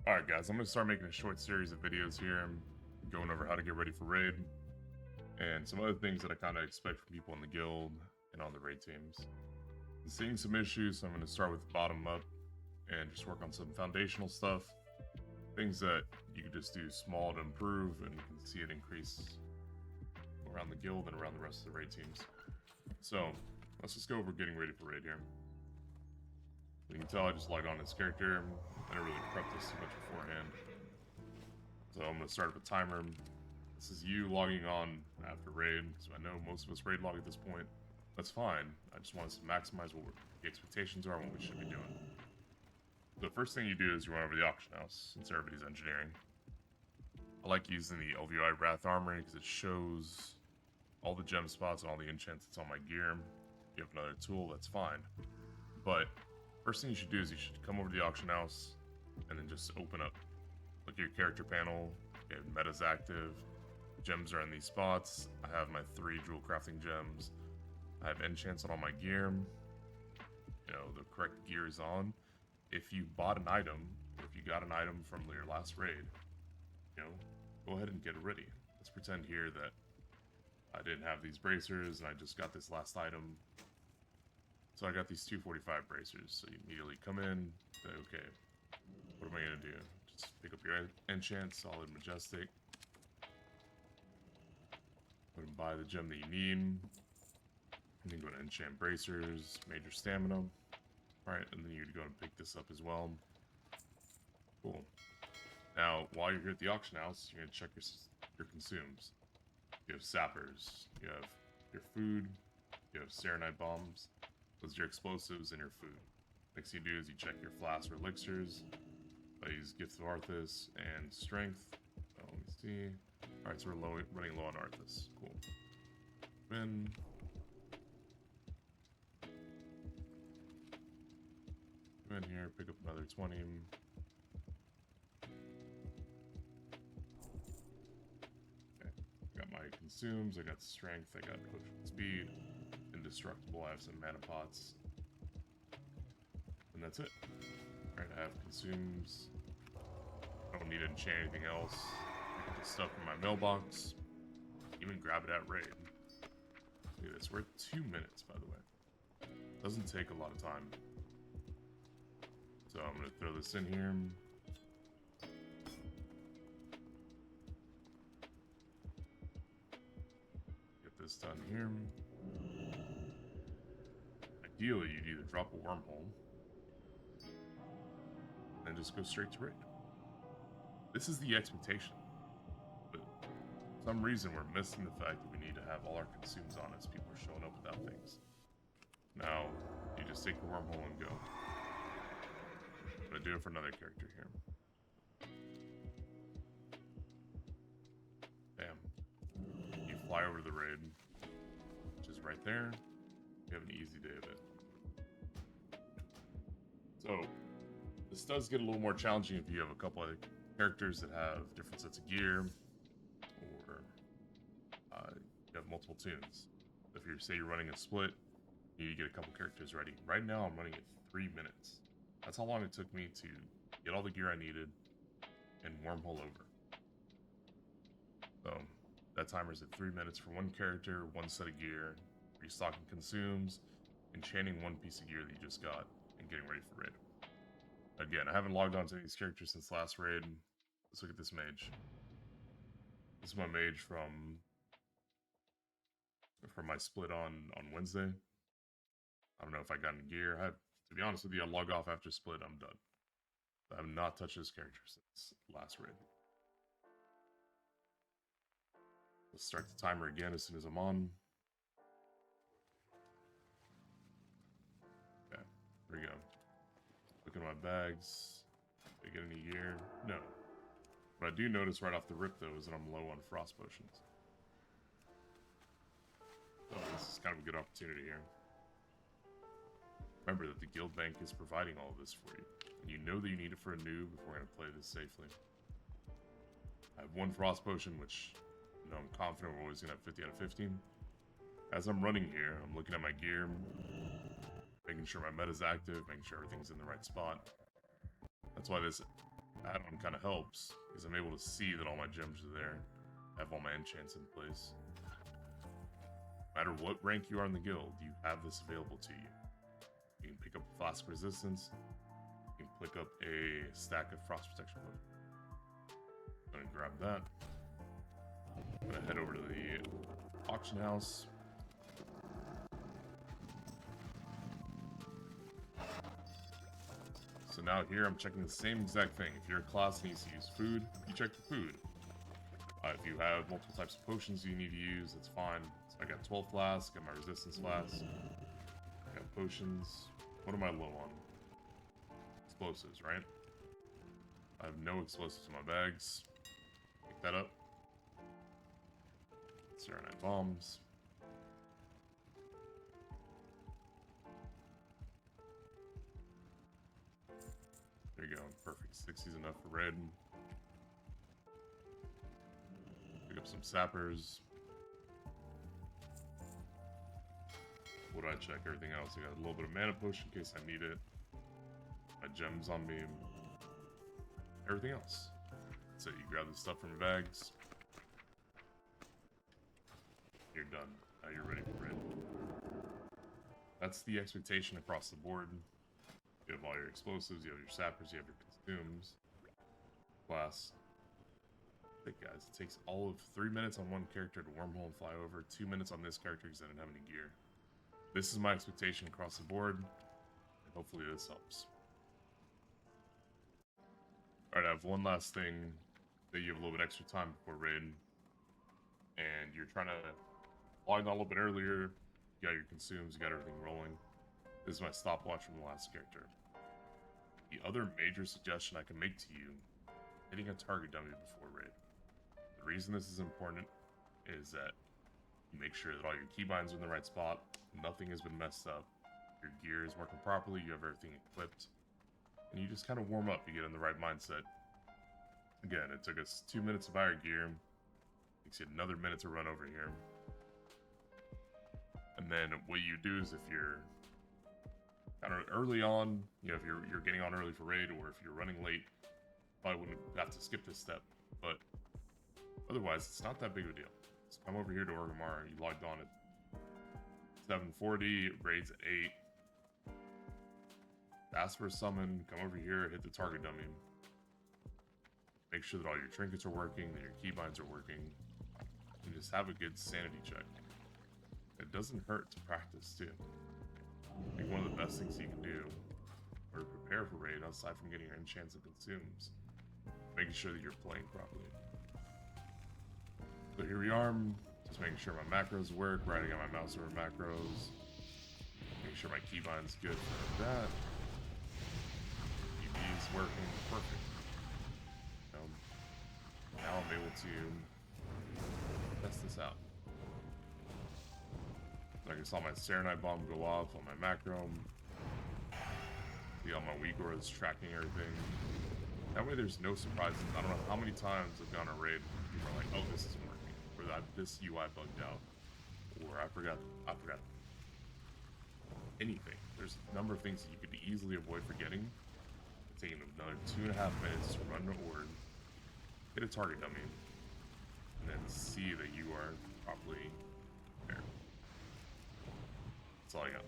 Alright guys, I'm going to start making a short series of videos here. I'm going over how to get ready for raid, and some other things that I kind of expect from people in the guild and on the raid teams. I'm seeing some issues, so I'm going to start with bottom up and just work on some foundational stuff. Things that you can just do small to improve, and you can see it increase around the guild and around the rest of the raid teams. So, let's just go over getting ready for raid here. You can tell I just logged on this character. I didn't really prep this too much beforehand. So I'm going to start up a timer. This is you logging on after raid, so I know most of us raid log at this point. That's fine. I just want us to maximize what the expectations are and what we should be doing. The first thing you do is you run over the auction house, since everybody's engineering. I like using the LVI Wrath Armory because it shows all the gem spots and all the enchants that's on my gear. If you have another tool, that's fine. But first thing you should do is you should come over to the auction house and then just open up. Look at your character panel. Okay, meta's active. Gems are in these spots. I have my 3 jewel crafting gems. I have enchants on all my gear. You know, the correct gear is on. If you bought an item, or if you got an item from your last raid, you know, go ahead and get it ready. Let's pretend here that I didn't have these bracers and I just got this last item. So I got these 245 bracers. So you immediately come in, say, okay, what am I going to do? Just pick up your enchant, solid, majestic. Go and buy the gem that you need. And then go to enchant bracers, major stamina. Alright, and then you go and pick this up as well. Cool. Now, while you're here at the auction house, you're going to check your consumes. You have sappers, you have your food, you have serenite bombs. Those are your explosives and your food. Next thing you do is you check your flasks or elixirs. I use Gift of Arthas and Strength. So let me see. Alright, so we're running low on Arthas. Cool. Then go in here, pick up another 20. Okay. I got my consumes, I got strength, I got potion speed, indestructible, I have some mana pots. And that's it. Alright, I have consumes. I don't need to enchant anything else. Pick up the stuff in my mailbox. Even grab it at raid. Look at this, we're at 2 minutes, by the way. Doesn't take a lot of time. So I'm gonna throw this in here. Get this done here. Ideally, you'd either drop a wormhole and then just go straight to raid. This is the expectation. But for some reason, we're missing the fact that we need to have all our consumes on us. People are showing up without things. Now, you just take the wormhole and go. I'm gonna do it for another character here. Bam. You fly over to the raid, which is right there. You have an easy day of it. So, this does get a little more challenging if you have a couple of characters that have different sets of gear, or you have multiple tunes. If you say you're running a split, you need to get a couple characters ready. Right now, I'm running at 3 minutes. That's how long it took me to get all the gear I needed and wormhole over. So, that timer's at 3 minutes for one character, one set of gear, restocking consumes, enchanting one piece of gear that you just got, and getting ready for raid. Again, I haven't logged on to these characters since last raid. Let's look at this mage. This is my mage from my split on Wednesday. I don't know if I got any gear. To be honest with you, I log off after split, I'm done. I have not touched this character since last raid. Let's start the timer again as soon as I'm on. Okay, here we go. Look at my bags. Did I get any gear? No. What I do notice right off the rip, though, is that I'm low on frost potions. So this is kind of a good opportunity here. Remember that the guild bank is providing all of this for you. And you know that you need it for a noob if we're going to play this safely. I have 1 frost potion, which I'm confident we're always going to have 50 out of 15. As I'm running here, I'm looking at my gear, making sure my meta's active, making sure everything's in the right spot. That's why this add-on kind of helps, because I'm able to see that all my gems are there. I have all my enchants in place. No matter what rank you are in the guild, you have this available to you. You can pick up a Flask Resistance. You can pick up a stack of Frost Protection Book. I'm gonna grab that. I'm gonna head over to the auction house. So now here I'm checking the same exact thing. If your class needs to use food, you check the food. If you have multiple types of potions you need to use, that's fine. So I got 12 flasks, got my resistance flask, got potions. What am I low on? Explosives, right? I have no explosives in my bags. Pick that up. Serenite bombs. There you go, perfect. 60's enough for red. Pick up some sappers. What do I check? Everything else. I got a little bit of mana potion in case I need it. My gems on me. Everything else. So you grab the stuff from your bags. You're done. Now you're ready for red. That's the expectation across the board. You have all your explosives, you have your sappers, you have your consumes. Class. Hey guys, it takes all of 3 minutes on one character to wormhole and fly over, 2 minutes on this character because I didn't have any gear. This is my expectation across the board, and hopefully this helps. Alright, I have one last thing that you have a little bit extra time before raid, and you're trying to log on a little bit earlier, you got your consumes, you got everything rolling. This is my stopwatch from the last character. The other major suggestion I can make to you, hitting a target dummy before raid. The reason this is important is that you make sure that all your keybinds are in the right spot, nothing has been messed up, your gear is working properly, you have everything equipped, and you just kind of warm up, you get in the right mindset. Again, it took us 2 minutes to buy our gear, takes you another minute to run over here. And then what you do is if you're kind of early on, you know, if you're getting on early for raid, or if you're running late, probably wouldn't have to skip this step. But otherwise, it's not that big of a deal. So come over here to Orgrimmar. You logged on at 7:40, raids at 8. Ask for a summon. Come over here, hit the target dummy. Make sure that all your trinkets are working, that your keybinds are working, and just have a good sanity check. It doesn't hurt to practice too. I think one of the best things you can do, or prepare for raid, aside from getting your enchants and consumes, making sure that you're playing properly. So here we are, just making sure my macros work, riding on my mouse over macros, making sure my keybind's good for that. EB is working perfect. Now I'm able to test this out. Like I saw my Serenite bomb go off on my macro. See all my Uyghur is tracking everything. That way there's no surprises. I don't know how many times I've gone on raid and people are like, oh, this isn't working. Or that this UI bugged out. Or I forgot anything. There's a number of things that you could easily avoid forgetting. Taking another 2.5 minutes to run an orb, hit a target dummy, and then see that you are properly prepared. That's all I got.